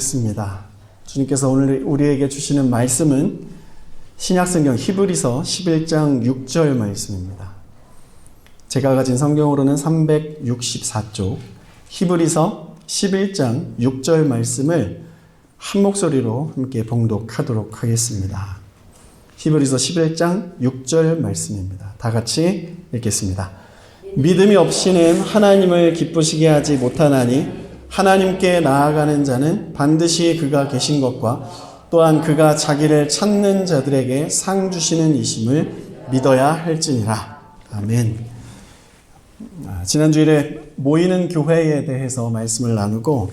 읽겠습니다. 주님께서 오늘 우리에게 주시는 말씀은 신약성경 히브리서 11장 6절 말씀입니다. 제가 가진 성경으로는 364쪽 히브리서 11장 6절 말씀을 한 목소리로 함께 봉독하도록 하겠습니다. 히브리서 11장 6절 말씀입니다. 다 같이 읽겠습니다. 믿음이 없이는 하나님을 기쁘시게 하지 못하나니 하나님께 나아가는 자는 반드시 그가 계신 것과 또한 그가 자기를 찾는 자들에게 상 주시는 이심을 믿어야 할지니라. 아멘. 지난 주일에 모이는 교회에 대해서 말씀을 나누고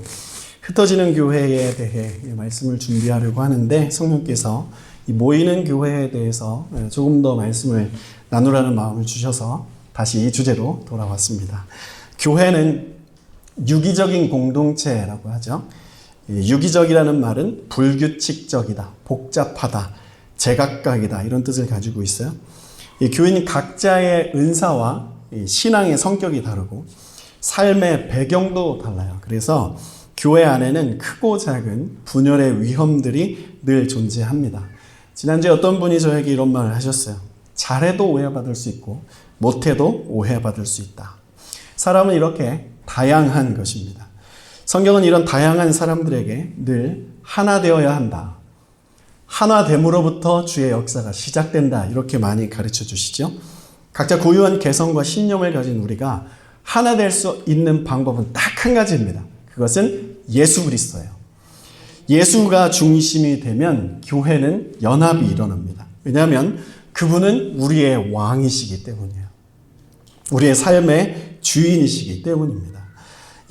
흩어지는 교회에 대해 말씀을 준비하려고 하는데 성령께서 이 모이는 교회에 대해서 조금 더 말씀을 나누라는 마음을 주셔서 다시 이 주제로 돌아왔습니다. 교회는 유기적인 공동체라고 하죠. 유기적이라는 말은 불규칙적이다, 복잡하다, 제각각이다 이런 뜻을 가지고 있어요. 이 교인 각자의 은사와 신앙의 성격이 다르고 삶의 배경도 달라요. 그래서 교회 안에는 크고 작은 분열의 위험들이 늘 존재합니다. 지난주에 어떤 분이 저에게 이런 말을 하셨어요. 잘해도 오해받을 수 있고 못해도 오해받을 수 있다. 사람은 이렇게 다양한 것입니다. 성경은 이런 다양한 사람들에게 늘 하나 되어야 한다. 하나됨으로부터 주의 역사가 시작된다. 이렇게 많이 가르쳐 주시죠. 각자 고유한 개성과 신념을 가진 우리가 하나 될 수 있는 방법은 딱 한 가지입니다. 그것은 예수 그리스도예요. 예수가 중심이 되면 교회는 연합이 일어납니다. 왜냐하면 그분은 우리의 왕이시기 때문이에요. 우리의 삶의 주인이시기 때문입니다.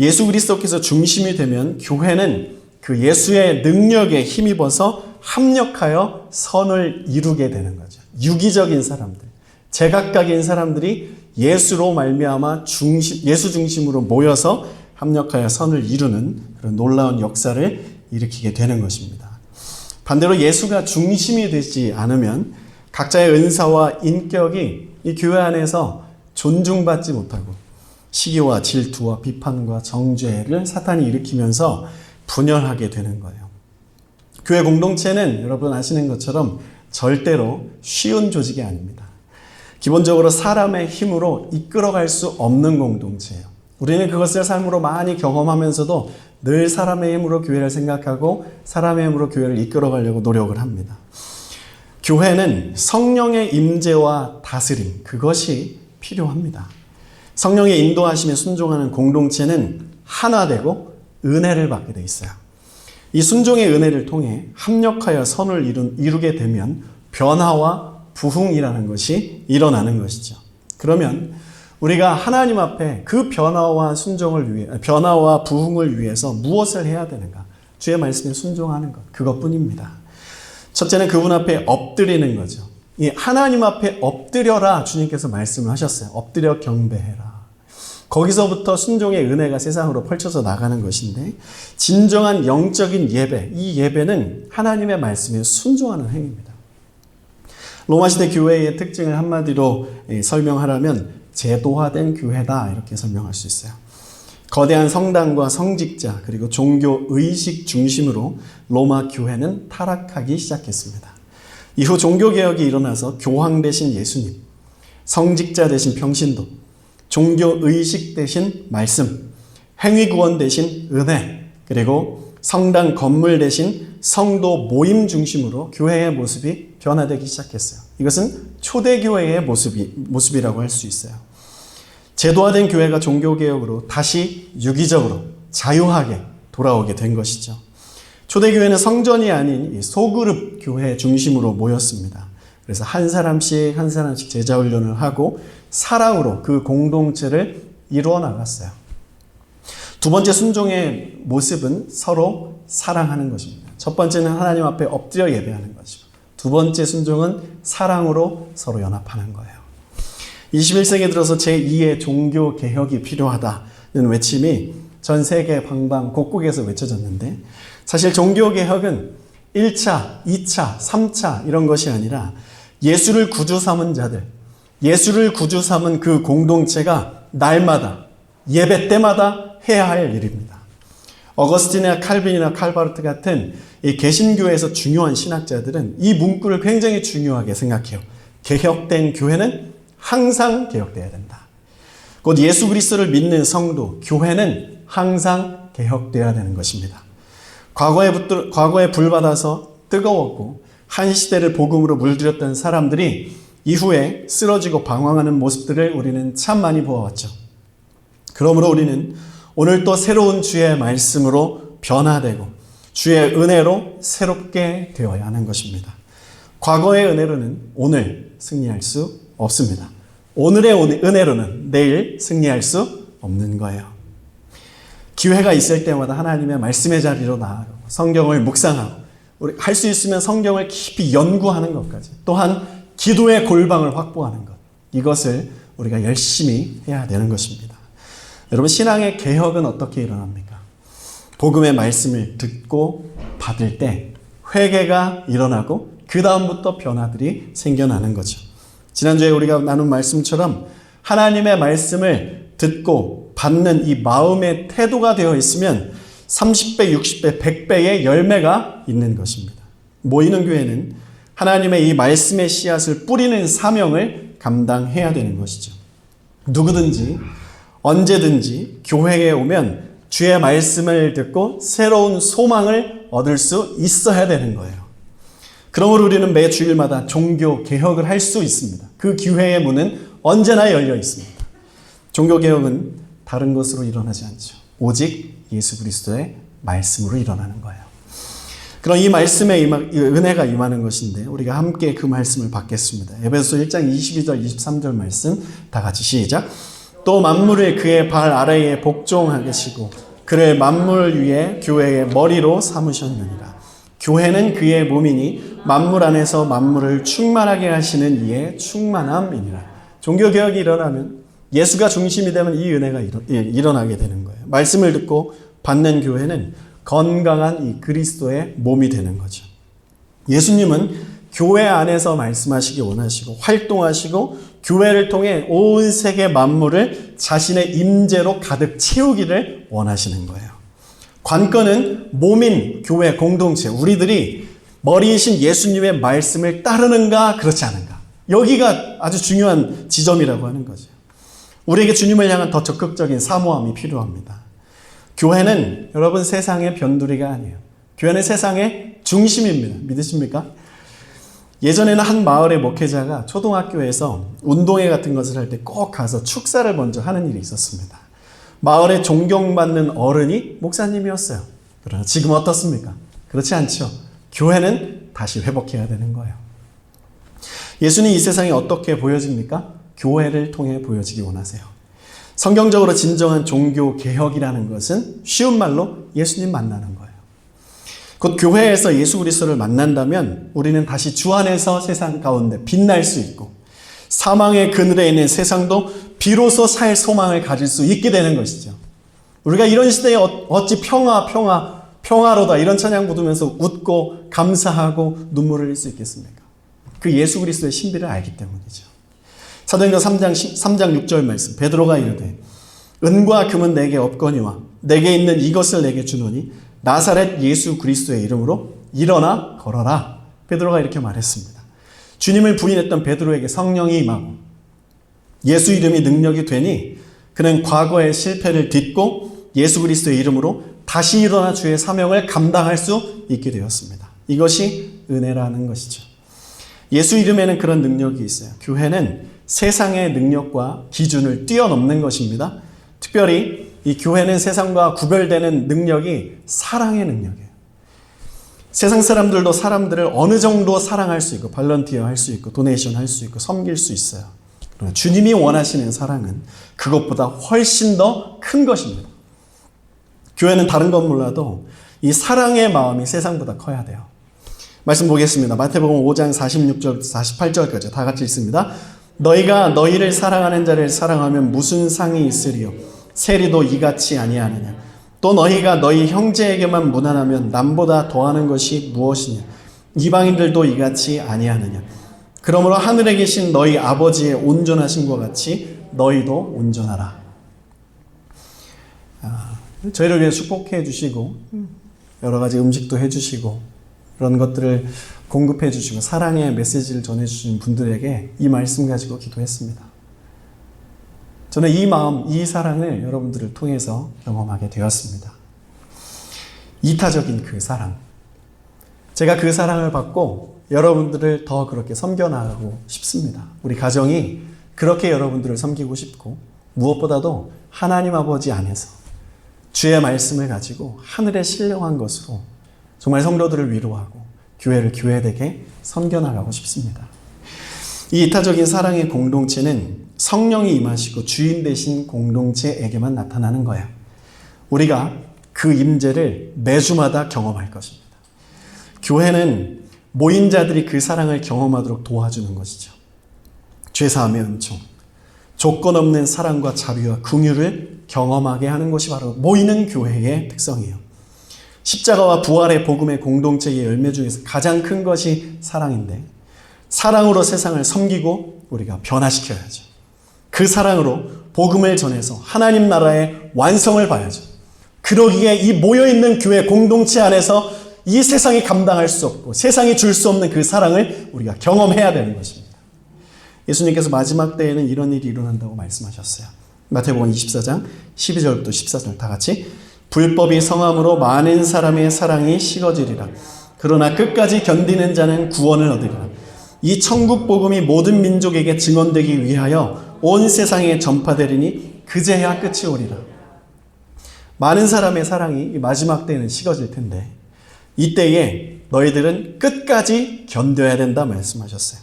예수 그리스도께서 중심이 되면 교회는 그 예수의 능력에 힘입어서 합력하여 선을 이루게 되는 거죠. 유기적인 사람들, 제각각인 사람들이 예수로 말미암아 예수 중심으로 모여서 합력하여 선을 이루는 그런 놀라운 역사를 일으키게 되는 것입니다. 반대로 예수가 중심이 되지 않으면 각자의 은사와 인격이 이 교회 안에서 존중받지 못하고 시기와 질투와 비판과 정죄를 사탄이 일으키면서 분열하게 되는 거예요. 교회 공동체는 여러분 아시는 것처럼 절대로 쉬운 조직이 아닙니다. 기본적으로 사람의 힘으로 이끌어갈 수 없는 공동체예요. 우리는 그것을 삶으로 많이 경험하면서도 늘 사람의 힘으로 교회를 생각하고 사람의 힘으로 교회를 이끌어가려고 노력을 합니다. 교회는 성령의 임재와 다스림, 그것이 필요합니다. 성령의 인도하심에 순종하는 공동체는 하나 되고 은혜를 받게 돼 있어요. 이 순종의 은혜를 통해 합력하여 선을 이루게 되면 변화와 부흥이라는 것이 일어나는 것이죠. 그러면 우리가 하나님 앞에 그 변화와 부흥을 위해서 무엇을 해야 되는가? 주의 말씀에 순종하는 것, 그것뿐입니다. 첫째는 그분 앞에 엎드리는 거죠. 이 하나님 앞에 엎드려라 주님께서 말씀을 하셨어요. 엎드려 경배해라. 거기서부터 순종의 은혜가 세상으로 펼쳐져 나가는 것인데 진정한 영적인 예배, 이 예배는 하나님의 말씀에 순종하는 행위입니다. 로마시대 교회의 특징을 한마디로 설명하라면 제도화된 교회다 이렇게 설명할 수 있어요. 거대한 성당과 성직자 그리고 종교 의식 중심으로 로마 교회는 타락하기 시작했습니다. 이후 종교개혁이 일어나서 교황 대신 예수님, 성직자 대신 평신도, 종교의식 대신 말씀, 행위구원 대신 은혜, 그리고 성당 건물 대신 성도 모임 중심으로 교회의 모습이 변화되기 시작했어요. 이것은 초대교회의 모습이라고 할 수 있어요. 제도화된 교회가 종교개혁으로 다시 유기적으로 자유하게 돌아오게 된 것이죠. 초대교회는 성전이 아닌 소그룹 교회 중심으로 모였습니다. 그래서 한 사람씩 제자 훈련을 하고 사랑으로 그 공동체를 이루어 나갔어요. 두 번째 순종의 모습은 서로 사랑하는 것입니다. 첫 번째는 하나님 앞에 엎드려 예배하는 것이고 두 번째 순종은 사랑으로 서로 연합하는 거예요. 21세기에 들어서 제2의 종교개혁이 필요하다는 외침이 전 세계 방방 곳곳에서 외쳐졌는데 사실 종교개혁은 1차, 2차, 3차 이런 것이 아니라 예수를 구주 삼은 자들, 예수를 구주 삼은 그 공동체가 날마다 예배 때마다 해야 할 일입니다. 어거스틴이나 칼빈이나 칼바르트 같은 이 개신교에서 중요한 신학자들은 이 문구를 굉장히 중요하게 생각해요. 개혁된 교회는 항상 개혁돼야 된다. 곧 예수 그리스도를 믿는 성도, 교회는 항상 개혁돼야 되는 것입니다. 과거에 불받아서 뜨거웠고 한 시대를 복음으로 물들였던 사람들이 이후에 쓰러지고 방황하는 모습들을 우리는 참 많이 보아왔죠. 그러므로 우리는 오늘 또 새로운 주의 말씀으로 변화되고 주의 은혜로 새롭게 되어야 하는 것입니다. 과거의 은혜로는 오늘 승리할 수 없습니다. 오늘의 은혜로는 내일 승리할 수 없는 거예요. 기회가 있을 때마다 하나님의 말씀의 자리로 나아가고 성경을 묵상하고 우리 할 수 있으면 성경을 깊이 연구하는 것까지, 또한 기도의 골방을 확보하는 것, 이것을 우리가 열심히 해야 되는 것입니다. 여러분, 신앙의 개혁은 어떻게 일어납니까? 복음의 말씀을 듣고 받을 때 회개가 일어나고 그 다음부터 변화들이 생겨나는 거죠. 지난주에 우리가 나눈 말씀처럼 하나님의 말씀을 듣고 받는 이 마음의 태도가 되어 있으면 30배, 60배, 100배의 열매가 있는 것입니다. 모이는 교회는 하나님의 이 말씀의 씨앗을 뿌리는 사명을 감당해야 되는 것이죠. 누구든지 언제든지 교회에 오면 주의 말씀을 듣고 새로운 소망을 얻을 수 있어야 되는 거예요. 그러므로 우리는 매 주일마다 종교 개혁을 할 수 있습니다. 그 기회의 문은 언제나 열려 있습니다. 종교 개혁은 다른 것으로 일어나지 않죠. 오직 예수 그리스도의 말씀으로 일어나는 거예요. 그럼 이 말씀의 은혜가 임하는 것인데 우리가 함께 그 말씀을 받겠습니다. 에베소서 1장 22절 23절 말씀 다 같이 시작. 또 만물을 그의 발 아래에 복종하게 하시고 그를 만물 위에 교회의 머리로 삼으셨느니라. 교회는 그의 몸이니 만물 안에서 만물을 충만하게 하시는 이의 충만함이니라. 종교개혁이 일어나면, 예수가 중심이 되면 이 은혜가 일어나게 되는 거예요. 말씀을 듣고 받는 교회는 건강한 이 그리스도의 몸이 되는 거죠. 예수님은 교회 안에서 말씀하시기 원하시고 활동하시고 교회를 통해 온 세계 만물을 자신의 임재로 가득 채우기를 원하시는 거예요. 관건은 몸인 교회 공동체, 우리들이 머리이신 예수님의 말씀을 따르는가 그렇지 않은가. 여기가 아주 중요한 지점이라고 하는 거죠. 우리에게 주님을 향한 더 적극적인 사모함이 필요합니다. 교회는 여러분 세상의 변두리가 아니에요. 교회는 세상의 중심입니다. 믿으십니까? 예전에는 한 마을의 목회자가 초등학교에서 운동회 같은 것을 할 때 꼭 가서 축사를 먼저 하는 일이 있었습니다. 마을에 존경받는 어른이 목사님이었어요. 그러나 지금 어떻습니까? 그렇지 않죠. 교회는 다시 회복해야 되는 거예요. 예수님 이 세상에 어떻게 보여집니까? 교회를 통해 보여지기 원하세요. 성경적으로 진정한 종교 개혁이라는 것은 쉬운 말로 예수님 만나는 거예요. 곧 교회에서 예수 그리스도를 만난다면 우리는 다시 주 안에서 세상 가운데 빛날 수 있고 사망의 그늘에 있는 세상도 비로소 살 소망을 가질 수 있게 되는 것이죠. 우리가 이런 시대에 어찌 평화로다 이런 찬양 부르면서 웃고 감사하고 눈물을 흘릴 수 있겠습니까? 그 예수 그리스도의 신비를 알기 때문이죠. 사도행전 3장 6절 말씀, 베드로가 이르되 은과 금은 내게 없거니와 내게 있는 이것을 내게 주노니 나사렛 예수 그리스도의 이름으로 일어나 걸어라. 베드로가 이렇게 말했습니다. 주님을 부인했던 베드로에게 성령이 임하고 예수 이름이 능력이 되니 그는 과거의 실패를 딛고 예수 그리스도의 이름으로 다시 일어나 주의 사명을 감당할 수 있게 되었습니다. 이것이 은혜라는 것이죠. 예수 이름에는 그런 능력이 있어요. 교회는 세상의 능력과 기준을 뛰어넘는 것입니다. 특별히 이 교회는 세상과 구별되는 능력이 사랑의 능력이에요. 세상 사람들도 사람들을 어느 정도 사랑할 수 있고 발런티어 할 수 있고 도네이션 할 수 있고 섬길 수 있어요. 그러나 주님이 원하시는 사랑은 그것보다 훨씬 더 큰 것입니다. 교회는 다른 건 몰라도 이 사랑의 마음이 세상보다 커야 돼요. 말씀 보겠습니다. 마태복음 5장 46절 48절까지 다 같이 읽습니다. 너희가 너희를 사랑하는 자를 사랑하면 무슨 상이 있으리요? 세리도 이같이 아니하느냐? 또 너희가 너희 형제에게만 무난하면 남보다 더하는 것이 무엇이냐? 이방인들도 이같이 아니하느냐? 그러므로 하늘에 계신 너희 아버지의 온전하심과 같이 너희도 온전하라. 저희를 위해 축복해 주시고 여러 가지 음식도 해주시고 그런 것들을 공급해 주시고 사랑의 메시지를 전해주신 분들에게 이 말씀 가지고 기도했습니다. 저는 이 마음, 이 사랑을 여러분들을 통해서 경험하게 되었습니다. 이타적인 그 사랑. 제가 그 사랑을 받고 여러분들을 더 그렇게 섬겨나가고 싶습니다. 우리 가정이 그렇게 여러분들을 섬기고 싶고 무엇보다도 하나님 아버지 안에서 주의 말씀을 가지고 하늘에 신령한 것으로 정말 성도들을 위로하고 교회를 교회되게 섬겨나가고 싶습니다. 이 이타적인 사랑의 공동체는 성령이 임하시고 주인 되신 공동체에게만 나타나는 거예요. 우리가 그 임재를 매주마다 경험할 것입니다. 교회는 모인 자들이 그 사랑을 경험하도록 도와주는 것이죠. 죄사함의 은총, 조건 없는 사랑과 자비와 긍휼을 경험하게 하는 것이 바로 모이는 교회의 특성이에요. 십자가와 부활의 복음의 공동체의 열매 중에서 가장 큰 것이 사랑인데 사랑으로 세상을 섬기고 우리가 변화시켜야죠. 그 사랑으로 복음을 전해서 하나님 나라의 완성을 봐야죠. 그러기에 이 모여있는 교회 공동체 안에서 이 세상이 감당할 수 없고 세상이 줄 수 없는 그 사랑을 우리가 경험해야 되는 것입니다. 예수님께서 마지막 때에는 이런 일이 일어난다고 말씀하셨어요. 마태복음 24장 12절부터 14절 다 같이 불법이 성함으로 많은 사람의 사랑이 식어지리라. 그러나 끝까지 견디는 자는 구원을 얻으리라. 이 천국 복음이 모든 민족에게 증언되기 위하여 온 세상에 전파되리니 그제야 끝이 오리라. 많은 사람의 사랑이 마지막 때에는 식어질 텐데 이때에 너희들은 끝까지 견뎌야 된다 말씀하셨어요.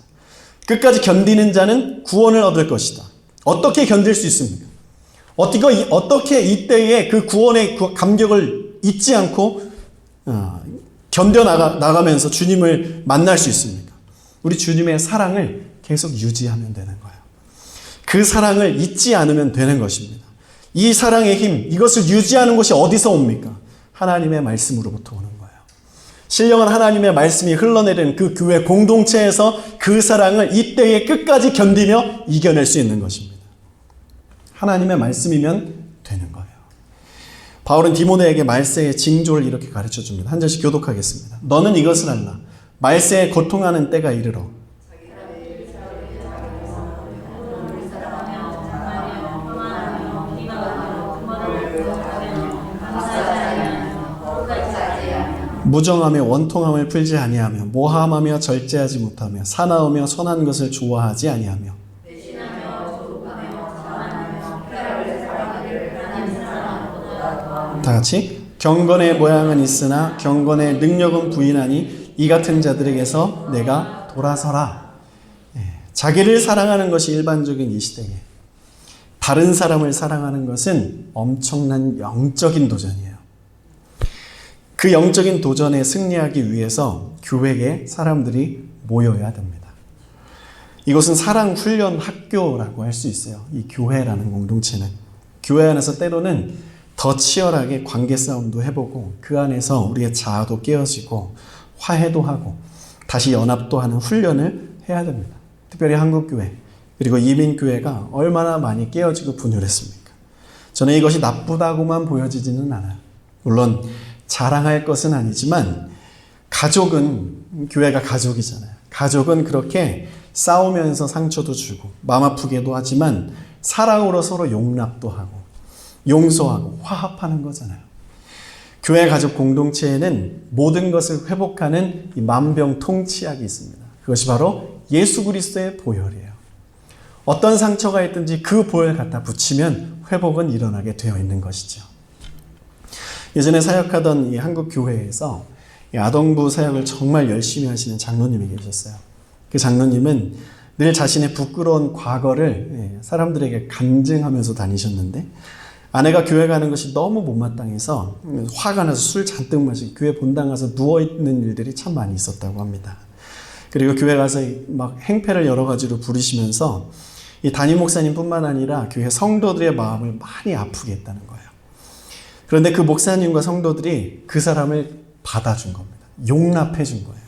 끝까지 견디는 자는 구원을 얻을 것이다. 어떻게 견딜 수 있습니까? 어떻게 이때에 그 구원의 그 감격을 잊지 않고 견뎌나가면서 주님을 만날 수 있습니까? 우리 주님의 사랑을 계속 유지하면 되는 거예요. 그 사랑을 잊지 않으면 되는 것입니다. 이 사랑의 힘, 이것을 유지하는 것이 어디서 옵니까? 하나님의 말씀으로부터 오는 거예요. 신령한 하나님의 말씀이 흘러내리는 그 교회 공동체에서 그 사랑을 이때에 끝까지 견디며 이겨낼 수 있는 것입니다. 하나님의 말씀이면 되는 거예요. 바울은 디모데에게 말세의 징조를 이렇게 가르쳐 줍니다. 한 절씩 교독하겠습니다. 너는 이것을 알라. 말세에 고통하는 때가 이르러 무정하며 원통함을 풀지 아니하며 모함하며 절제하지 못하며 사나우며 선한 것을 좋아하지 아니하며 다 같이 경건의 모양은 있으나 경건의 능력은 부인하니 이 같은 자들에게서 내가 돌아서라. 자기를 사랑하는 것이 일반적인 이 시대에 다른 사람을 사랑하는 것은 엄청난 영적인 도전이에요. 그 영적인 도전에 승리하기 위해서 교회에 사람들이 모여야 됩니다. 이것은 사랑 훈련 학교라고 할 수 있어요. 이 교회라는 공동체는. 교회 안에서 때로는 더 치열하게 관계 싸움도 해보고 그 안에서 우리의 자아도 깨어지고 화해도 하고 다시 연합도 하는 훈련을 해야 됩니다. 특별히 한국교회 그리고 이민교회가 얼마나 많이 깨어지고 분열했습니까? 저는 이것이 나쁘다고만 보여지지는 않아요. 물론 자랑할 것은 아니지만 가족은 교회가 가족이잖아요. 가족은 그렇게 싸우면서 상처도 주고 마음 아프게도 하지만 사랑으로 서로 용납도 하고 용서하고 화합하는 거잖아요. 교회 가족 공동체에는 모든 것을 회복하는 이 만병통치약이 있습니다. 그것이 바로 예수 그리스도의 보혈이에요. 어떤 상처가 있든지 그 보혈 갖다 붙이면 회복은 일어나게 되어 있는 것이죠. 예전에 사역하던 이 한국 교회에서 아동부 사역을 정말 열심히 하시는 장로님이 계셨어요. 그 장로님은 늘 자신의 부끄러운 과거를 사람들에게 간증하면서 다니셨는데 아내가 교회 가는 것이 너무 못마땅해서 화가 나서 술 잔뜩 마시고 교회 본당 가서 누워있는 일들이 참 많이 있었다고 합니다. 그리고 교회 가서 막 행패를 여러 가지로 부리시면서 이 담임 목사님뿐만 아니라 교회 성도들의 마음을 많이 아프게 했다는 거예요. 그런데 그 목사님과 성도들이 그 사람을 받아준 겁니다. 용납해 준 거예요.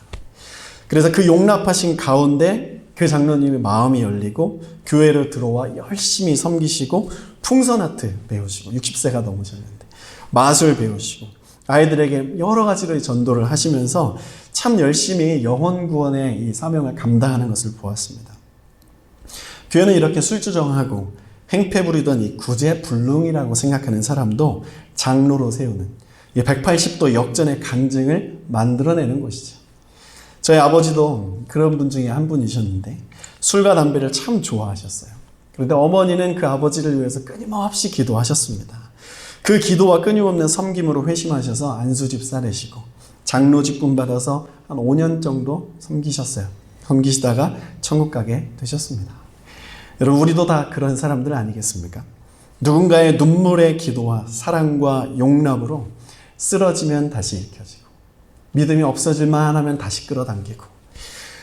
그래서 그 용납하신 가운데 그 장로님의 마음이 열리고 교회로 들어와 열심히 섬기시고 풍선 아트 배우시고 60세가 넘으셨는데 마술 배우시고 아이들에게 여러 가지로 전도를 하시면서 참 열심히 영혼 구원의 이 사명을 감당하는 것을 보았습니다. 교회는 이렇게 술주정하고 행패 부리던 이 구제불능이라고 생각하는 사람도 장로로 세우는 180도 역전의 간증을 만들어내는 곳이죠. 저희 아버지도 그런 분 중에 한 분이셨는데 술과 담배를 참 좋아하셨어요. 그런데 어머니는 그 아버지를 위해서 끊임없이 기도하셨습니다. 그 기도와 끊임없는 섬김으로 회심하셔서 안수집사 되시고 장로 직분 받아서 한 5년 정도 섬기셨어요. 섬기시다가 천국 가게 되셨습니다. 여러분, 우리도 다 그런 사람들 아니겠습니까? 누군가의 눈물의 기도와 사랑과 용납으로 쓰러지면 다시 일으켜지고 믿음이 없어질만 하면 다시 끌어당기고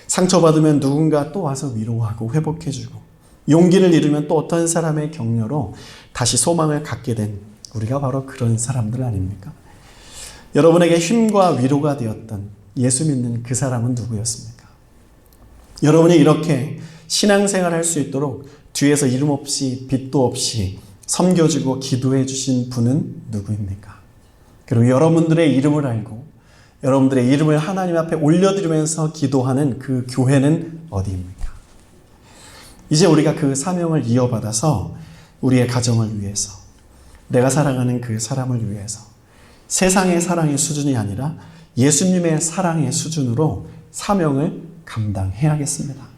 상처받으면 누군가 또 와서 위로하고 회복해주고 용기를 잃으면 또 어떤 사람의 격려로 다시 소망을 갖게 된 우리가 바로 그런 사람들 아닙니까? 여러분에게 힘과 위로가 되었던 예수 믿는 그 사람은 누구였습니까? 여러분이 이렇게 신앙생활 할 수 있도록 뒤에서 이름 없이 빛도 없이 섬겨주고 기도해 주신 분은 누구입니까? 그리고 여러분들의 이름을 알고 여러분들의 이름을 하나님 앞에 올려드리면서 기도하는 그 교회는 어디입니까? 이제 우리가 그 사명을 이어받아서 우리의 가정을 위해서 내가 사랑하는 그 사람을 위해서 세상의 사랑의 수준이 아니라 예수님의 사랑의 수준으로 사명을 감당해야겠습니다.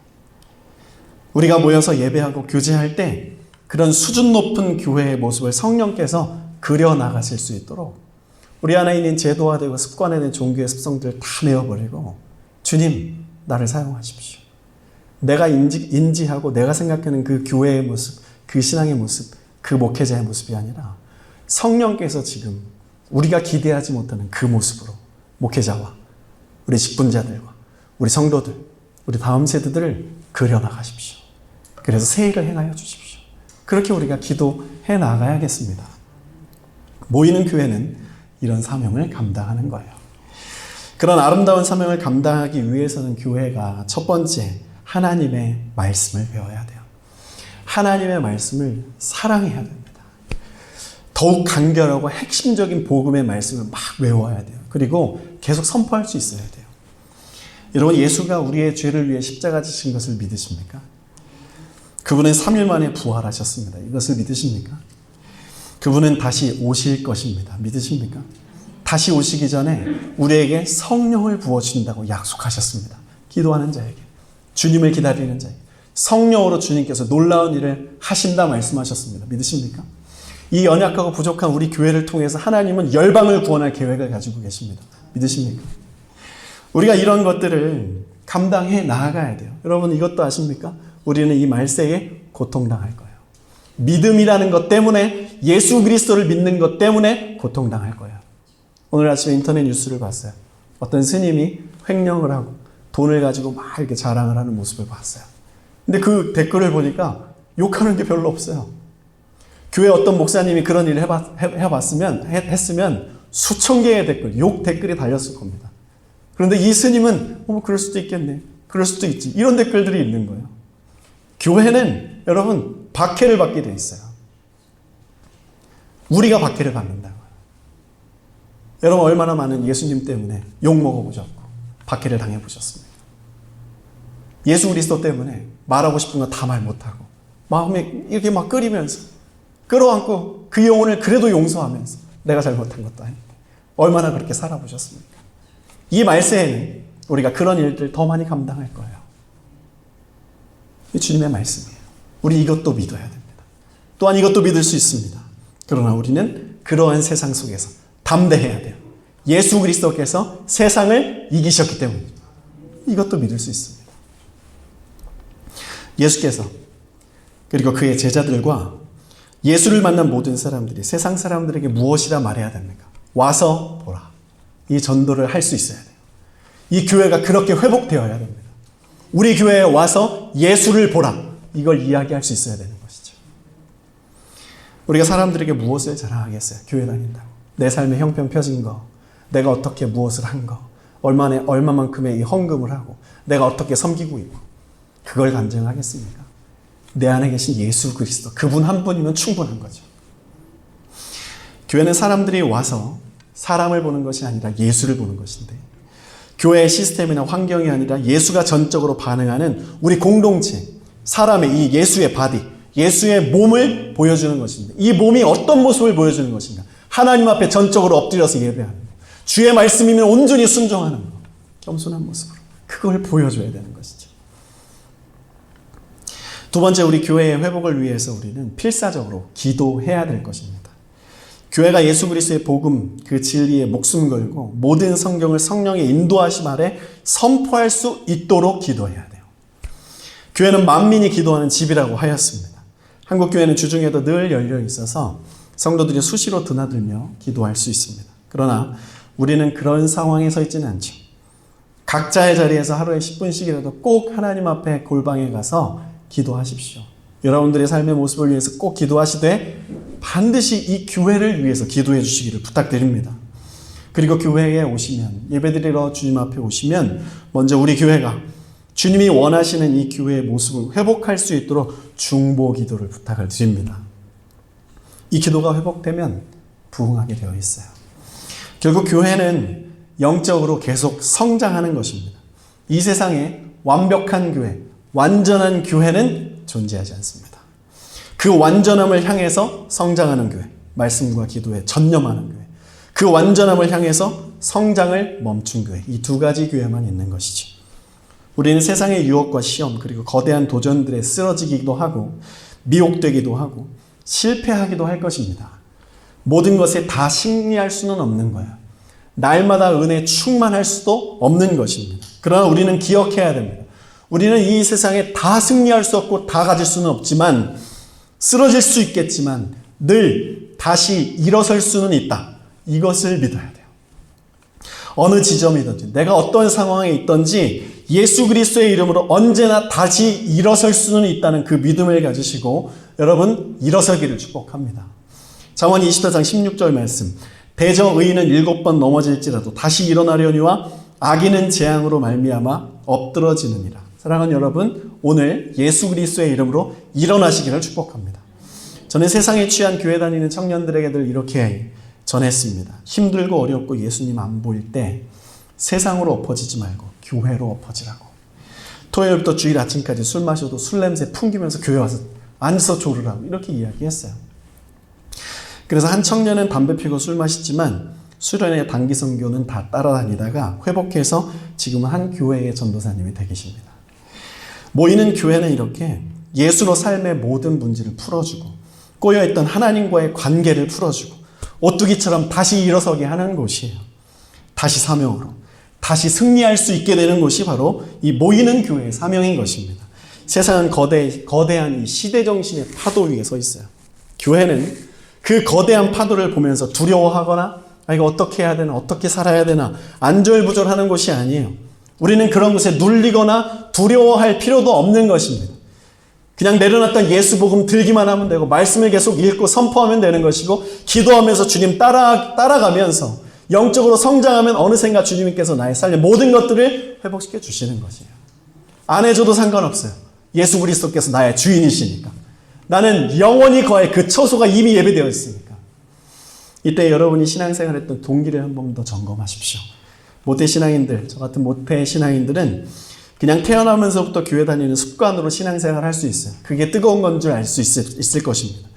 우리가 모여서 예배하고 교제할 때 그런 수준 높은 교회의 모습을 성령께서 그려나가실 수 있도록 우리 안에 있는 제도화되고 습관화된 종교의 습성들을 다 내어버리고 주님, 나를 사용하십시오. 내가 인지하고 내가 생각하는 그 교회의 모습, 그 신앙의 모습, 그 목회자의 모습이 아니라 성령께서 지금 우리가 기대하지 못하는 그 모습으로 목회자와 우리 직분자들과 우리 성도들, 우리 다음 세대들을 그려나가십시오. 그래서 새 일을 행하여 주십시오. 그렇게 우리가 기도해 나가야겠습니다. 모이는 교회는 이런 사명을 감당하는 거예요. 그런 아름다운 사명을 감당하기 위해서는 교회가 첫 번째 하나님의 말씀을 배워야 돼요. 하나님의 말씀을 사랑해야 됩니다. 더욱 간결하고 핵심적인 복음의 말씀을 막 외워야 돼요. 그리고 계속 선포할 수 있어야 돼요. 여러분, 예수가 우리의 죄를 위해 십자가 지신 것을 믿으십니까? 그분은 3일 만에 부활하셨습니다. 이것을 믿으십니까? 그분은 다시 오실 것입니다. 믿으십니까? 다시 오시기 전에 우리에게 성령을 부어주신다고 약속하셨습니다. 기도하는 자에게, 주님을 기다리는 자에게 성령으로 주님께서 놀라운 일을 하신다 말씀하셨습니다. 믿으십니까? 이 연약하고 부족한 우리 교회를 통해서 하나님은 열방을 구원할 계획을 가지고 계십니다. 믿으십니까? 우리가 이런 것들을 감당해 나아가야 돼요. 여러분, 이것도 아십니까? 우리는 이 말세에 고통당할 거예요. 믿음이라는 것 때문에, 예수 그리스도를 믿는 것 때문에 고통당할 거예요. 오늘 아침에 인터넷 뉴스를 봤어요. 어떤 스님이 횡령을 하고 돈을 가지고 막 이렇게 자랑을 하는 모습을 봤어요. 근데 그 댓글을 보니까 욕하는 게 별로 없어요. 교회 어떤 목사님이 그런 일을 했으면 수천 개의 댓글, 욕 댓글이 달렸을 겁니다. 그런데 이 스님은 그럴 수도 있겠네, 그럴 수도 있지, 이런 댓글들이 있는 거예요. 교회는 여러분 박해를 받게 돼 있어요. 우리가 박해를 받는다고요. 여러분, 얼마나 많은 예수님 때문에 욕 먹어보셨고 박해를 당해보셨습니까? 예수 그리스도 때문에 말하고 싶은 거 다 말 못하고 마음에 이렇게 막 끓이면서 끌어안고 그 영혼을 그래도 용서하면서 내가 잘못한 것도 아닌데 얼마나 그렇게 살아보셨습니까? 이 말세에는 우리가 그런 일들 더 많이 감당할 거예요. 이 주님의 말씀이에요. 우리 이것도 믿어야 됩니다. 또한 이것도 믿을 수 있습니다. 그러나 우리는 그러한 세상 속에서 담대해야 돼요. 예수 그리스도께서 세상을 이기셨기 때문에 이것도 믿을 수 있습니다. 예수께서 그리고 그의 제자들과 예수를 만난 모든 사람들이 세상 사람들에게 무엇이라 말해야 됩니까? 와서 보라. 이 전도를 할 수 있어야 돼요. 이 교회가 그렇게 회복되어야 됩니다. 우리 교회에 와서 예수를 보라. 이걸 이야기할 수 있어야 되는 것이죠. 우리가 사람들에게 무엇을 자랑하겠어요? 교회 다닌다고. 내 삶의 형편 펴진 거, 내가 어떻게 무엇을 한 거, 얼마만큼의 이 헌금을 하고, 내가 어떻게 섬기고 있고, 그걸 간증하겠습니까? 내 안에 계신 예수 그리스도, 그분 한 분이면 충분한 거죠. 교회는 사람들이 와서 사람을 보는 것이 아니라 예수를 보는 것인데, 교회의 시스템이나 환경이 아니라 예수가 전적으로 반응하는 우리 공동체, 사람의 이 예수의 바디, 예수의 몸을 보여주는 것입니다. 이 몸이 어떤 모습을 보여주는 것인가? 하나님 앞에 전적으로 엎드려서 예배하는 것, 주의 말씀이면 온전히 순종하는 것, 겸손한 모습으로 그걸 보여줘야 되는 것이죠. 두 번째, 우리 교회의 회복을 위해서 우리는 필사적으로 기도해야 될 것입니다. 교회가 예수 그리스도의 복음, 그 진리에 목숨 걸고 모든 성경을 성령의 인도하심 아래 선포할 수 있도록 기도해야 돼요. 교회는 만민이 기도하는 집이라고 하였습니다. 한국 교회는 주중에도 늘 열려 있어서 성도들이 수시로 드나들며 기도할 수 있습니다. 그러나 우리는 그런 상황에 서 있지는 않죠. 각자의 자리에서 하루에 10분씩이라도 꼭 하나님 앞에 골방에 가서 기도하십시오. 여러분들의 삶의 모습을 위해서 꼭 기도하시되 반드시 이 교회를 위해서 기도해 주시기를 부탁드립니다. 그리고 교회에 오시면, 예배드리러 주님 앞에 오시면 먼저 우리 교회가 주님이 원하시는 이 교회의 모습을 회복할 수 있도록 중보 기도를 부탁을 드립니다. 이 기도가 회복되면 부흥하게 되어 있어요. 결국 교회는 영적으로 계속 성장하는 것입니다. 이 세상에 완벽한 교회, 완전한 교회는 존재하지 않습니다. 그 완전함을 향해서 성장하는 교회, 말씀과 기도에 전념하는 교회, 그 완전함을 향해서 성장을 멈춘 교회, 이 두 가지 교회만 있는 것이죠. 우리는 세상의 유혹과 시험, 그리고 거대한 도전들에 쓰러지기도 하고 미혹되기도 하고 실패하기도 할 것입니다. 모든 것에 다 승리할 수는 없는 거예요. 날마다 은혜 충만할 수도 없는 것입니다. 그러나 우리는 기억해야 됩니다. 우리는 이 세상에 다 승리할 수 없고 다 가질 수는 없지만, 쓰러질 수 있겠지만 늘 다시 일어설 수는 있다. 이것을 믿어야 돼요. 어느 지점이든지 내가 어떤 상황에 있든지 예수 그리스도의 이름으로 언제나 다시 일어설 수는 있다는 그 믿음을 가지시고 여러분 일어서기를 축복합니다. 잠언 24장 16절 말씀, 대저 의인은 7번 넘어질지라도 다시 일어나려니와 악인은 재앙으로 말미암아 엎드러지느니라. 사랑하는 여러분, 오늘 예수 그리스도의 이름으로 일어나시기를 축복합니다. 저는 세상에 취한 교회 다니는 청년들에게 늘 이렇게 전했습니다. 힘들고 어렵고 예수님 안 보일 때 세상으로 엎어지지 말고 교회로 엎어지라고. 토요일부터 주일 아침까지 술 마셔도 술 냄새 풍기면서 교회 와서 앉아서 졸으라고 이렇게 이야기했어요. 그래서 한 청년은 담배 피고 술 마시지만 수련회 단기 선교는 다 따라다니다가 회복해서 지금은 한 교회의 전도사님이 되어 계십니다. 모이는 교회는 이렇게 예수로 삶의 모든 문제를 풀어주고 꼬여있던 하나님과의 관계를 풀어주고 오뚜기처럼 다시 일어서게 하는 곳이에요. 다시 사명으로 다시 승리할 수 있게 되는 곳이 바로 이 모이는 교회의 사명인 것입니다. 세상은 거대한 이 시대정신의 파도 위에 서 있어요. 교회는 그 거대한 파도를 보면서 두려워하거나 이거 어떻게 해야 되나, 어떻게 살아야 되나 안절부절하는 곳이 아니에요. 우리는 그런 곳에 눌리거나 두려워할 필요도 없는 것입니다. 그냥 내려놨던 예수 복음 들기만 하면 되고 말씀을 계속 읽고 선포하면 되는 것이고 기도하면서 주님 따라가면서 영적으로 성장하면 어느샌가 주님께서 나의 삶의 모든 것들을 회복시켜 주시는 것이에요. 안 해줘도 상관없어요. 예수 그리스도께서 나의 주인이시니까. 나는 영원히 거할 그 처소가 이미 예배되어 있으니까. 이때 여러분이 신앙생활했던 동기를 한 번 더 점검하십시오. 모태신앙인들, 저 같은 모태신앙인들은 그냥 태어나면서부터 교회 다니는 습관으로 신앙생활을 할 수 있어요. 그게 뜨거운 건 줄 알 수 있을 것입니다.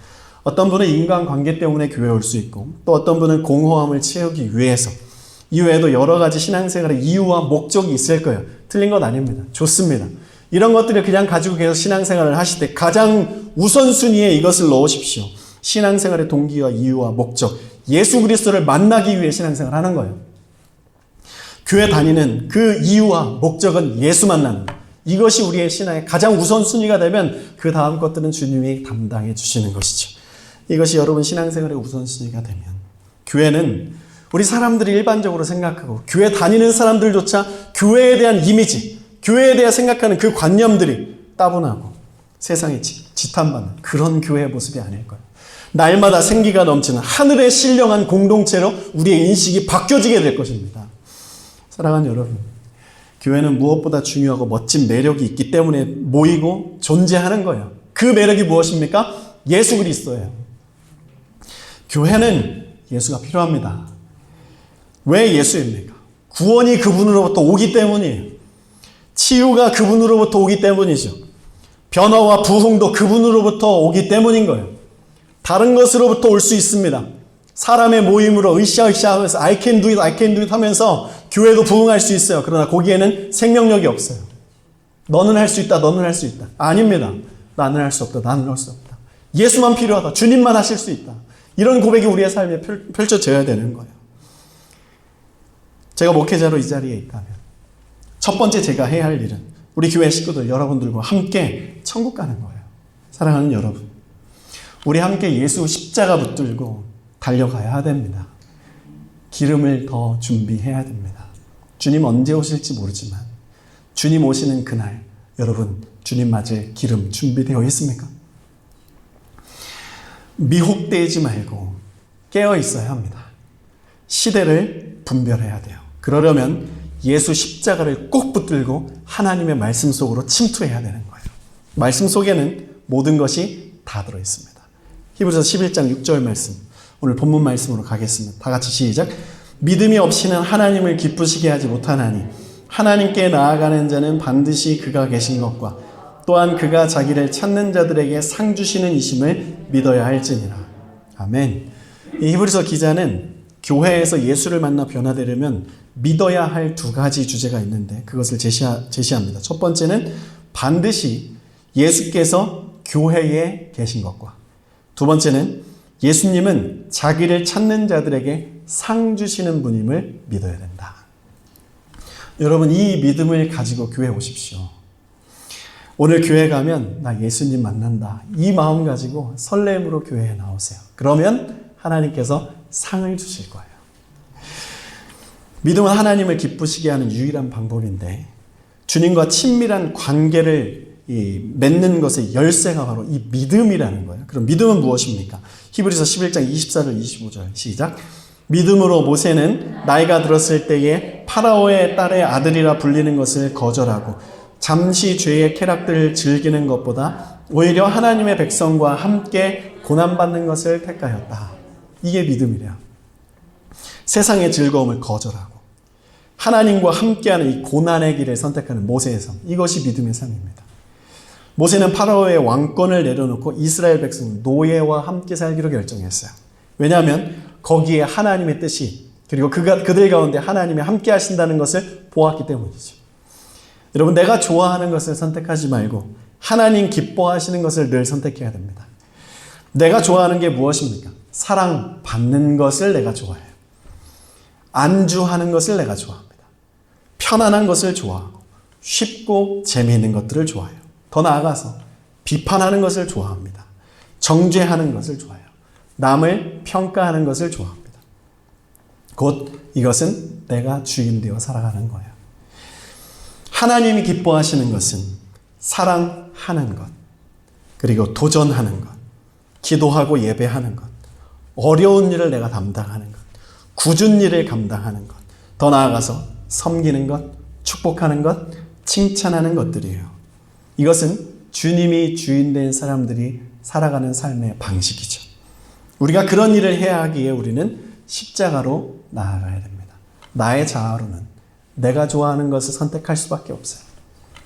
어떤 분은 인간관계 때문에 교회에 올 수 있고 또 어떤 분은 공허함을 채우기 위해서, 이외에도 여러 가지 신앙생활의 이유와 목적이 있을 거예요. 틀린 건 아닙니다. 좋습니다. 이런 것들을 그냥 가지고 계속 신앙생활을 하실 때 가장 우선순위에 이것을 넣으십시오. 신앙생활의 동기와 이유와 목적, 예수 그리스도를 만나기 위해 신앙생활을 하는 거예요. 교회 다니는 그 이유와 목적은 예수 만나는 것. 이것이 우리의 신앙의 가장 우선순위가 되면 그 다음 것들은 주님이 담당해 주시는 것이죠. 이것이 여러분 신앙생활의 우선순위가 되면 교회는 우리 사람들이 일반적으로 생각하고 교회 다니는 사람들조차 교회에 대한 이미지, 교회에 대해 생각하는 그 관념들이 따분하고 세상에 지탄받는 그런 교회의 모습이 아닐 거예요. 날마다 생기가 넘치는 하늘의 신령한 공동체로 우리의 인식이 바뀌어지게 될 것입니다. 사랑하는 여러분, 교회는 무엇보다 중요하고 멋진 매력이 있기 때문에 모이고 존재하는 거예요. 그 매력이 무엇입니까? 예수 그리스도예요. 교회는 예수가 필요합니다. 왜 예수입니까? 구원이 그분으로부터 오기 때문이에요. 치유가 그분으로부터 오기 때문이죠. 변화와 부흥도 그분으로부터 오기 때문인 거예요. 다른 것으로부터 올 수 있습니다. 사람의 모임으로 으쌰으쌰 하면서 I can do it 하면서 교회도 부흥할 수 있어요. 그러나 거기에는 생명력이 없어요. 너는 할 수 있다. 너는 할 수 있다. 아닙니다. 나는 할 수 없다. 나는 할 수 없다. 예수만 필요하다. 주님만 하실 수 있다. 이런 고백이 우리의 삶에 펼쳐져야 되는 거예요. 제가 목회자로 이 자리에 있다면 첫 번째 제가 해야 할 일은 우리 교회 식구들 여러분들과 함께 천국 가는 거예요. 사랑하는 여러분, 우리 함께 예수 십자가 붙들고 달려가야 됩니다. 기름을 더 준비해야 됩니다. 주님 언제 오실지 모르지만 주님 오시는 그날 여러분 주님 맞을 기름 준비되어 있습니까? 미혹되지 말고 깨어 있어야 합니다. 시대를 분별해야 돼요. 그러려면 예수 십자가를 꼭 붙들고 하나님의 말씀 속으로 침투해야 되는 거예요. 말씀 속에는 모든 것이 다 들어있습니다. 히브리서 11장 6절 말씀, 오늘 본문 말씀으로 가겠습니다. 다 같이 시작. 믿음이 없이는 하나님을 기쁘시게 하지 못하나니 하나님께 나아가는 자는 반드시 그가 계신 것과 또한 그가 자기를 찾는 자들에게 상 주시는 이심을 믿어야 할지니라. 아멘. 이 히브리서 기자는 교회에서 예수를 만나 변화되려면 믿어야 할 두 가지 주제가 있는데 그것을 제시합니다. 첫 번째는 반드시 예수께서 교회에 계신 것과 두 번째는 예수님은 자기를 찾는 자들에게 상 주시는 분임을 믿어야 된다. 여러분 이 믿음을 가지고 교회에 오십시오. 오늘 교회 가면 나 예수님 만난다. 이 마음 가지고 설렘으로 교회에 나오세요. 그러면 하나님께서 상을 주실 거예요. 믿음은 하나님을 기쁘시게 하는 유일한 방법인데 주님과 친밀한 관계를 맺는 것의 열쇠가 바로 이 믿음이라는 거예요. 그럼 믿음은 무엇입니까? 히브리서 11장 24절 25절 시작. 믿음으로 모세는 나이가 들었을 때에 파라오의 딸의 아들이라 불리는 것을 거절하고 잠시 죄의 쾌락들을 즐기는 것보다 오히려 하나님의 백성과 함께 고난받는 것을 택하였다. 이게 믿음이래요. 세상의 즐거움을 거절하고 하나님과 함께하는 이 고난의 길을 선택하는 모세의 삶. 이것이 믿음의 삶입니다. 모세는 파라오의 왕권을 내려놓고 이스라엘 백성 노예와 함께 살기로 결정했어요. 왜냐하면 거기에 하나님의 뜻이 그리고 그들 가운데 하나님이 함께 하신다는 것을 보았기 때문이죠. 여러분 내가 좋아하는 것을 선택하지 말고 하나님 기뻐하시는 것을 늘 선택해야 됩니다. 내가 좋아하는 게 무엇입니까? 사랑받는 것을 내가 좋아해요. 안주하는 것을 내가 좋아합니다. 편안한 것을 좋아하고 쉽고 재미있는 것들을 좋아해요. 더 나아가서 비판하는 것을 좋아합니다. 정죄하는 것을 좋아해요. 남을 평가하는 것을 좋아합니다. 곧 이것은 내가 주인 되어 살아가는 거예요. 하나님이 기뻐하시는 것은 사랑하는 것, 그리고 도전하는 것, 기도하고 예배하는 것, 어려운 일을 내가 담당하는 것, 굳은 일을 감당하는 것, 더 나아가서 섬기는 것, 축복하는 것, 칭찬하는 것들이에요. 이것은 주님이 주인된 사람들이 살아가는 삶의 방식이죠. 우리가 그런 일을 해야 하기에 우리는 십자가로 나아가야 됩니다. 나의 자아로는 내가 좋아하는 것을 선택할 수밖에 없어요.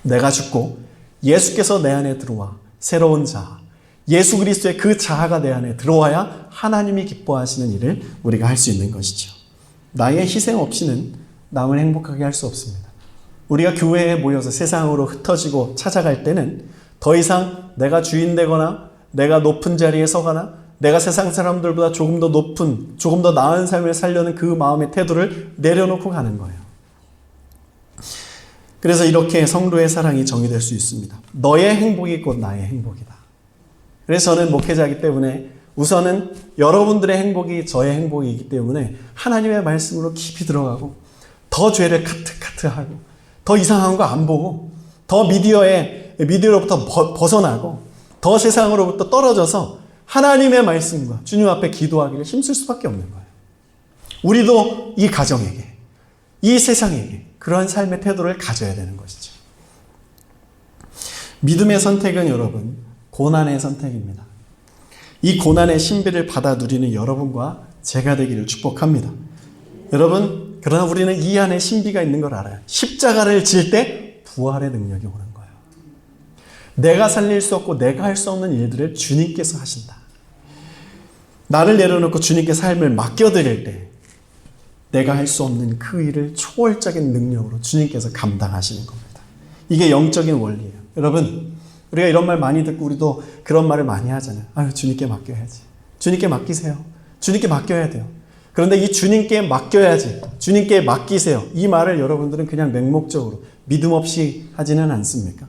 내가 죽고 예수께서 내 안에 들어와 새로운 자아, 예수 그리스도의 그 자아가 내 안에 들어와야 하나님이 기뻐하시는 일을 우리가 할 수 있는 것이죠. 나의 희생 없이는 남을 행복하게 할 수 없습니다. 우리가 교회에 모여서 세상으로 흩어지고 찾아갈 때는 더 이상 내가 주인 되거나 내가 높은 자리에 서거나 내가 세상 사람들보다 조금 더 높은, 조금 더 나은 삶을 살려는 그 마음의 태도를 내려놓고 가는 거예요. 그래서 이렇게 성도의 사랑이 정의될 수 있습니다. 너의 행복이 곧 나의 행복이다. 그래서 저는 목회자이기 때문에 우선은 여러분들의 행복이 저의 행복이기 때문에 하나님의 말씀으로 깊이 들어가고 더 죄를 카트하고 더 이상한 거 안 보고 더 미디어로부터 벗어나고 더 세상으로부터 떨어져서 하나님의 말씀과 주님 앞에 기도하기를 힘쓸 수밖에 없는 거예요. 우리도 이 가정에게, 이 세상에게 그러한 삶의 태도를 가져야 되는 것이죠. 믿음의 선택은 여러분, 고난의 선택입니다. 이 고난의 신비를 받아 누리는 여러분과 제가 되기를 축복합니다. 여러분, 그러나 우리는 이 안에 신비가 있는 걸 알아요. 십자가를 질 때 부활의 능력이 오는 거예요. 내가 살릴 수 없고 내가 할 수 없는 일들을 주님께서 하신다. 나를 내려놓고 주님께 삶을 맡겨드릴 때 내가 할 수 없는 그 일을 초월적인 능력으로 주님께서 감당하시는 겁니다. 이게 영적인 원리예요. 여러분, 우리가 이런 말 많이 듣고 우리도 그런 말을 많이 하잖아요. 아유, 주님께 맡겨야지. 주님께 맡기세요. 주님께 맡겨야 돼요. 그런데 이 주님께 맡겨야지, 주님께 맡기세요, 이 말을 여러분들은 그냥 맹목적으로 믿음 없이 하지는 않습니까?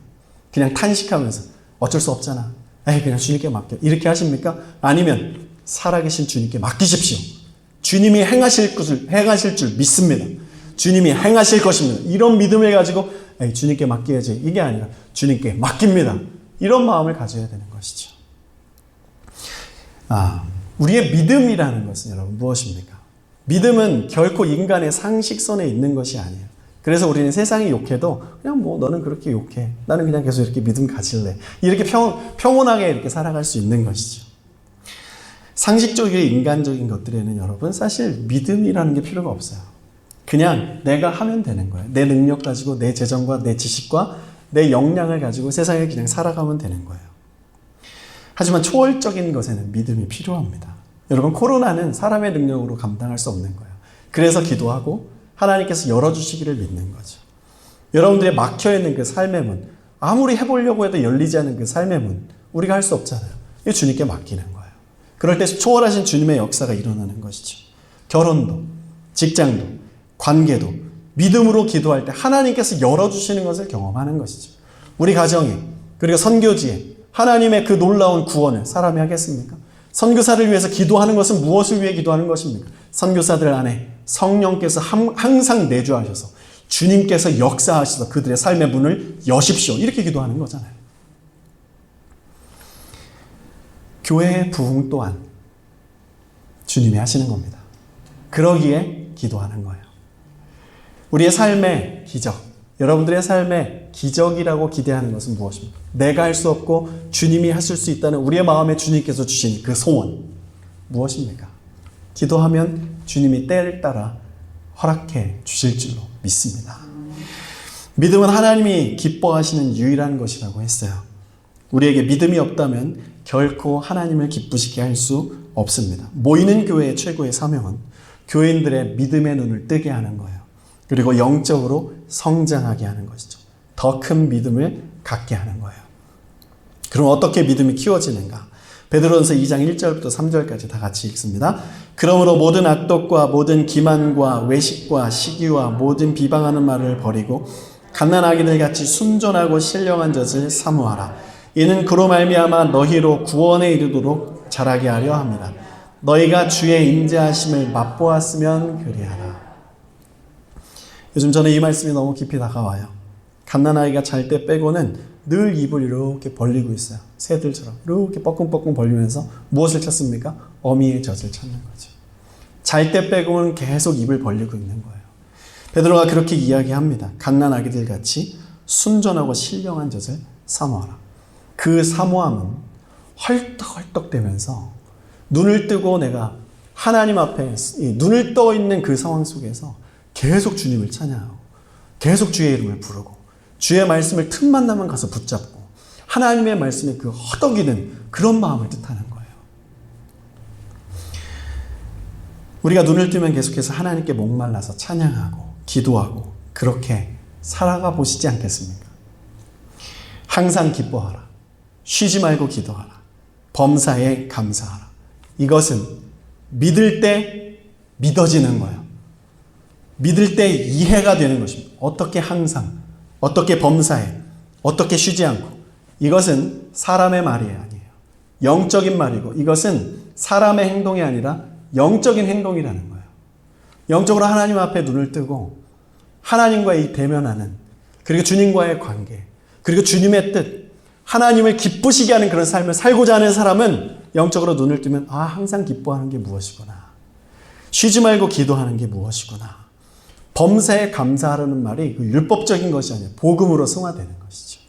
그냥 탄식하면서 어쩔 수 없잖아, 에이 그냥 주님께 맡겨, 이렇게 하십니까? 아니면 살아계신 주님께 맡기십시오. 주님이 행하실 줄 믿습니다. 주님이 행하실 것입니다. 이런 믿음을 가지고 에이 주님께 맡겨야지, 이게 아니라 주님께 맡깁니다, 이런 마음을 가져야 되는 것이죠. 우리의 믿음이라는 것은 여러분 무엇입니까? 믿음은 결코 인간의 상식선에 있는 것이 아니에요. 그래서 우리는 세상이 욕해도 그냥 뭐 너는 그렇게 욕해, 나는 그냥 계속 이렇게 믿음 가질래, 이렇게 평온하게 이렇게 살아갈 수 있는 것이죠. 상식적이고 인간적인 것들에는 여러분 사실 믿음이라는 게 필요가 없어요. 그냥 내가 하면 되는 거예요. 내 능력 가지고, 내 재정과 내 지식과 내 역량을 가지고 세상에 그냥 살아가면 되는 거예요. 하지만 초월적인 것에는 믿음이 필요합니다. 여러분, 코로나는 사람의 능력으로 감당할 수 없는 거예요. 그래서 기도하고 하나님께서 열어주시기를 믿는 거죠. 여러분들의 막혀있는 그 삶의 문, 아무리 해보려고 해도 열리지 않는 그 삶의 문, 우리가 할 수 없잖아요. 이거 주님께 맡기는 거예요. 그럴 때 초월하신 주님의 역사가 일어나는 것이죠. 결혼도, 직장도, 관계도 믿음으로 기도할 때 하나님께서 열어주시는 것을 경험하는 것이죠. 우리 가정에, 그리고 선교지에 하나님의 그 놀라운 구원을 사람이 하겠습니까? 선교사를 위해서 기도하는 것은 무엇을 위해 기도하는 것입니까? 선교사들 안에 성령께서 항상 내주하셔서 주님께서 역사하셔서 그들의 삶의 문을 여십시오, 이렇게 기도하는 거잖아요. 교회의 부흥 또한 주님이 하시는 겁니다. 그러기에 기도하는 거예요. 우리의 삶의 기적, 여러분들의 삶의 기적이라고 기대하는 것은 무엇입니까? 내가 할 수 없고 주님이 하실 수 있다는 우리의 마음에 주님께서 주신 그 소원, 무엇입니까? 기도하면 주님이 때를 따라 허락해 주실 줄로 믿습니다. 믿음은 하나님이 기뻐하시는 유일한 것이라고 했어요. 우리에게 믿음이 없다면 결코 하나님을 기쁘시게 할 수 없습니다. 모이는 교회의 최고의 사명은 교인들의 믿음의 눈을 뜨게 하는 거예요. 그리고 영적으로 성장하게 하는 것이죠. 더 큰 믿음을 갖게 하는 거예요. 그럼 어떻게 믿음이 키워지는가? 베드로전서 2장 1절부터 3절까지 다 같이 읽습니다. 그러므로 모든 악독과 모든 기만과 외식과 시기와 모든 비방하는 말을 버리고 갓난아기들 같이 순전하고 신령한 젖을 사모하라. 이는 그로 말미암아 너희로 구원에 이르도록 자라게 하려 합니다. 너희가 주의 인자하심을 맛보았으면 그리하라. 요즘 저는 이 말씀이 너무 깊이 다가와요. 갓난아이가 잘 때 빼고는 늘 입을 이렇게 벌리고 있어요. 새들처럼 이렇게 뻐끔뻐끔 벌리면서 무엇을 찾습니까? 어미의 젖을 찾는 거죠. 잘 때 빼고는 계속 입을 벌리고 있는 거예요. 베드로가 그렇게 이야기합니다. 갓난아기들 같이 순전하고 신령한 젖을 사모하라. 그 사모함은 헐떡헐떡대면서 눈을 뜨고 내가 하나님 앞에 눈을 떠 있는 그 상황 속에서 계속 주님을 찬양하고 계속 주의 이름을 부르고 주의 말씀을 틈만 나면 가서 붙잡고 하나님의 말씀에 그 허덕이는 그런 마음을 뜻하는 거예요. 우리가 눈을 뜨면 계속해서 하나님께 목말라서 찬양하고 기도하고 그렇게 살아가 보시지 않겠습니까? 항상 기뻐하라. 쉬지 말고 기도하라. 범사에 감사하라. 이것은 믿을 때 믿어지는 거예요. 믿을 때 이해가 되는 것입니다. 어떻게 항상, 어떻게 범사에, 어떻게 쉬지 않고, 이것은 사람의 말이 아니에요. 영적인 말이고 이것은 사람의 행동이 아니라 영적인 행동이라는 거예요. 영적으로 하나님 앞에 눈을 뜨고 하나님과의 대면하는, 그리고 주님과의 관계, 그리고 주님의 뜻, 하나님을 기쁘시게 하는 그런 삶을 살고자 하는 사람은 영적으로 눈을 뜨면 항상 기뻐하는 게 무엇이구나, 쉬지 말고 기도하는 게 무엇이구나, 범사에 감사하라는 말이 율법적인 것이 아니라 복음으로 승화되는 것이죠.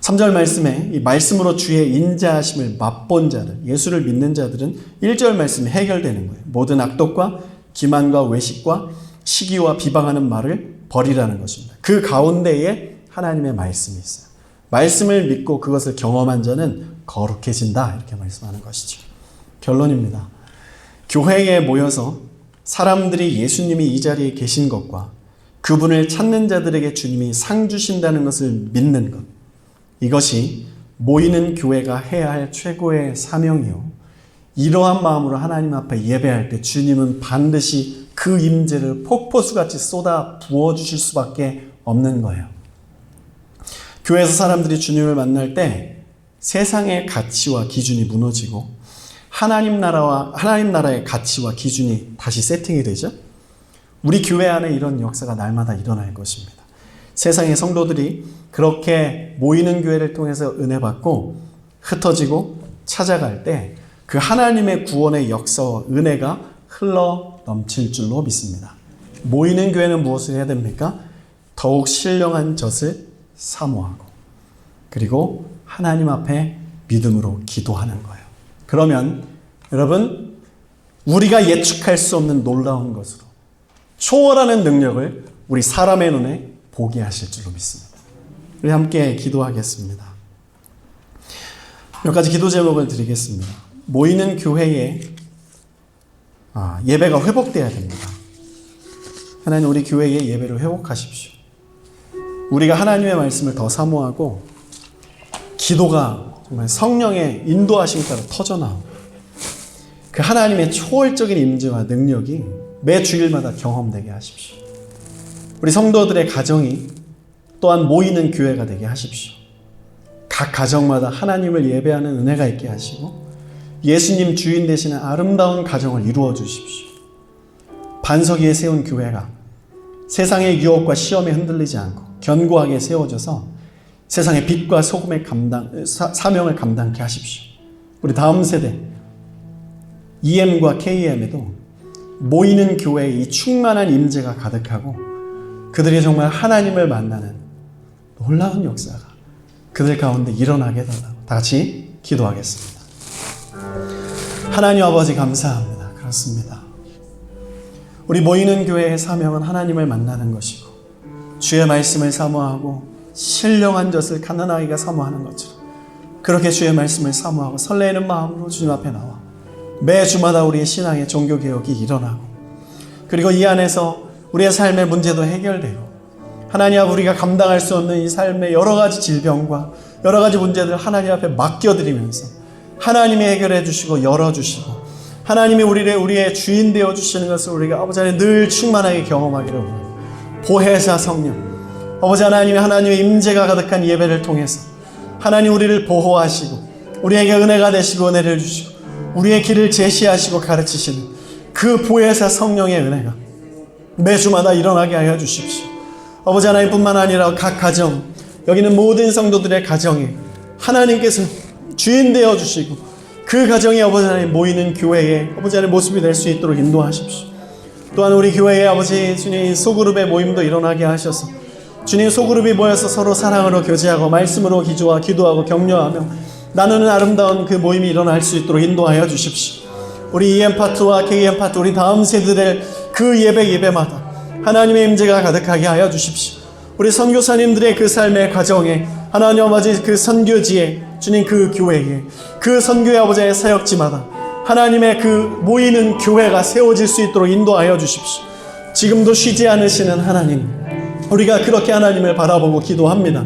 3절 말씀에 이 말씀으로 주의 인자하심을 맛본 자들, 예수를 믿는 자들은 1절 말씀이 해결되는 거예요. 모든 악독과 기만과 외식과 시기와 비방하는 말을 버리라는 것입니다. 그 가운데에 하나님의 말씀이 있어요. 말씀을 믿고 그것을 경험한 자는 거룩해진다, 이렇게 말씀하는 것이죠. 결론입니다. 교회에 모여서 사람들이 예수님이 이 자리에 계신 것과 그분을 찾는 자들에게 주님이 상 주신다는 것을 믿는 것, 이것이 모이는 교회가 해야 할 최고의 사명이요, 이러한 마음으로 하나님 앞에 예배할 때 주님은 반드시 그 임재를 폭포수같이 쏟아 부어주실 수밖에 없는 거예요. 교회에서 사람들이 주님을 만날 때 세상의 가치와 기준이 무너지고 하나님 나라의 가치와 기준이 다시 세팅이 되죠. 우리 교회 안에 이런 역사가 날마다 일어날 것입니다. 세상의 성도들이 그렇게 모이는 교회를 통해서 은혜 받고 흩어지고 찾아갈 때 그 하나님의 구원의 역사와 은혜가 흘러 넘칠 줄로 믿습니다. 모이는 교회는 무엇을 해야 됩니까? 더욱 신령한 젖을 사모하고 그리고 하나님 앞에 믿음으로 기도하는 거예요. 그러면 여러분, 우리가 예측할 수 없는 놀라운 것으로 초월하는 능력을 우리 사람의 눈에 보게 하실 줄로 믿습니다. 우리 함께 기도하겠습니다. 몇 가지 기도 제목을 드리겠습니다. 모이는 교회에 예배가 회복돼야 됩니다. 하나님, 우리 교회의 예배를 회복하십시오. 우리가 하나님의 말씀을 더 사모하고 기도가 정말 성령의 인도하심 따라 터져나오고 그 하나님의 초월적인 임재와 능력이 매 주일마다 경험되게 하십시오. 우리 성도들의 가정이 또한 모이는 교회가 되게 하십시오. 각 가정마다 하나님을 예배하는 은혜가 있게 하시고 예수님 주인 되시는 아름다운 가정을 이루어 주십시오. 반석 위에 세운 교회가 세상의 유혹과 시험에 흔들리지 않고 견고하게 세워져서 세상의 빛과 소금의 사명을 감당케 하십시오. 우리 다음 세대 EM과 KM에도 모이는 교회에 이 충만한 임재가 가득하고 그들이 정말 하나님을 만나는 놀라운 역사가 그들 가운데 일어나게 해달라고 다 같이 기도하겠습니다. 하나님 아버지, 감사합니다. 그렇습니다. 우리 모이는 교회의 사명은 하나님을 만나는 것이고 주의 말씀을 사모하고 신령한 젖을 가난아이가 사모하는 것처럼 그렇게 주의 말씀을 사모하고 설레이는 마음으로 주님 앞에 나와 매 주마다 우리의 신앙의 종교개혁이 일어나고 그리고 이 안에서 우리의 삶의 문제도 해결되고 하나님 앞 우리가 감당할 수 없는 이 삶의 여러 가지 질병과 여러 가지 문제들을 하나님 앞에 맡겨드리면서 하나님이 해결해 주시고 열어주시고 하나님이 우리의 주인 되어 주시는 것을 우리가 아버지 안에 늘 충만하게 경험하기를 원합니다. 보혜사 성령, 아버지 하나님의 임재가 가득한 예배를 통해서 하나님 우리를 보호하시고 우리에게 은혜가 되시고 은혜를 주시고 우리의 길을 제시하시고 가르치시는 그 보혜사 성령의 은혜가 매주마다 일어나게 하여 주십시오. 아버지 하나님뿐만 아니라 각 가정, 여기는 모든 성도들의 가정에 하나님께서 주인 되어 주시고 그 가정이 아버지 하나님 모이는 교회의 아버지 하나님 모습이 될 수 있도록 인도하십시오. 또한 우리 교회에 아버지 주님 소그룹의 모임도 일어나게 하셔서 주님 소그룹이 모여서 서로 사랑으로 교제하고 말씀으로 기도하고 격려하며 나누는 아름다운 그 모임이 일어날 수 있도록 인도하여 주십시오. 우리 EM 파트와 KM 파트 우리 다음 세대들 그 예배마다 하나님의 임재가 가득하게 하여 주십시오. 우리 선교사님들의 그 삶의 과정에 하나님 아버지 그 선교지에 주님 그 교회에 그 선교의 아버지의 사역지마다 하나님의 그 모이는 교회가 세워질 수 있도록 인도하여 주십시오. 지금도 쉬지 않으시는 하나님, 우리가 그렇게 하나님을 바라보고 기도합니다.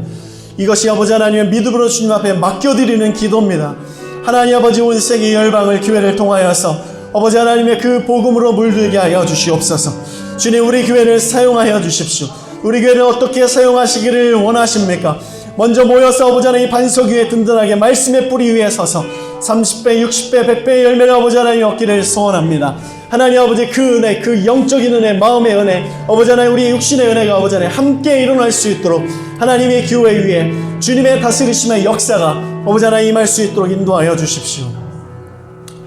이것이 아버지 하나님의 믿음으로 주님 앞에 맡겨드리는 기도입니다. 하나님 아버지 온 세계 열방을 교회를 통하여서 아버지 하나님의 그 복음으로 물들게 하여 주시옵소서. 주님 우리 교회를 사용하여 주십시오. 우리 교회를 어떻게 사용하시기를 원하십니까? 먼저 모여서 아버지 하나님 반석 위에 든든하게 말씀의 뿌리 위에 서서 30배, 60배, 100배의 열매를 아버지 하나님 얻기를 소원합니다. 하나님 아버지 그 은혜, 그 영적인 은혜, 마음의 은혜, 아버지 하나님 우리의 육신의 은혜가 아버지 하나님 함께 일어날 수 있도록 하나님의 교회 위에 주님의 다스리심의 역사가 아버지 하나님 임할 수 있도록 인도하여 주십시오.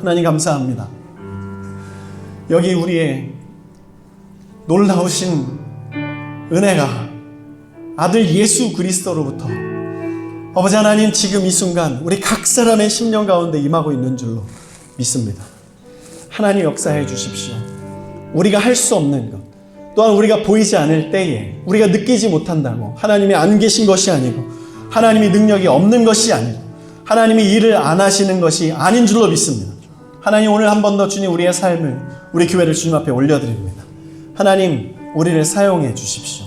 하나님 감사합니다. 여기 우리의 놀라우신 은혜가 아들 예수 그리스도로부터 아버지 하나님, 지금 이 순간 우리 각 사람의 심령 가운데 임하고 있는 줄로 믿습니다. 하나님 역사해 주십시오. 우리가 할 수 없는 것, 또한 우리가 보이지 않을 때에 우리가 느끼지 못한다고 하나님이 안 계신 것이 아니고 하나님이 능력이 없는 것이 아니고 하나님이 일을 안 하시는 것이 아닌 줄로 믿습니다. 하나님, 오늘 한 번 더 주님, 우리의 삶을, 우리 교회를 주님 앞에 올려드립니다. 하나님, 우리를 사용해 주십시오.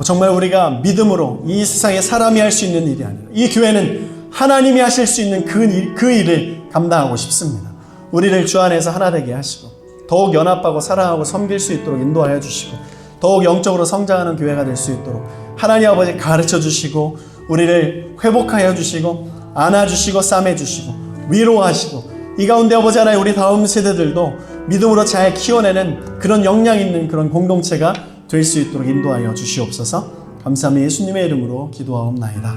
정말 우리가 믿음으로 이 세상에 사람이 할 수 있는 일이 아니라 이 교회는 하나님이 하실 수 있는 그 일을 감당하고 싶습니다. 우리를 주 안에서 하나 되게 하시고 더욱 연합하고 사랑하고 섬길 수 있도록 인도하여 주시고 더욱 영적으로 성장하는 교회가 될 수 있도록 하나님 아버지 가르쳐 주시고 우리를 회복하여 주시고 안아주시고 싸매주시고 위로하시고 이 가운데 아버지 하나님, 우리 다음 세대들도 믿음으로 잘 키워내는 그런 역량 있는 그런 공동체가 될 수 있도록 인도하여 주시옵소서. 감사합니다. 예수님의 이름으로 기도하옵나이다.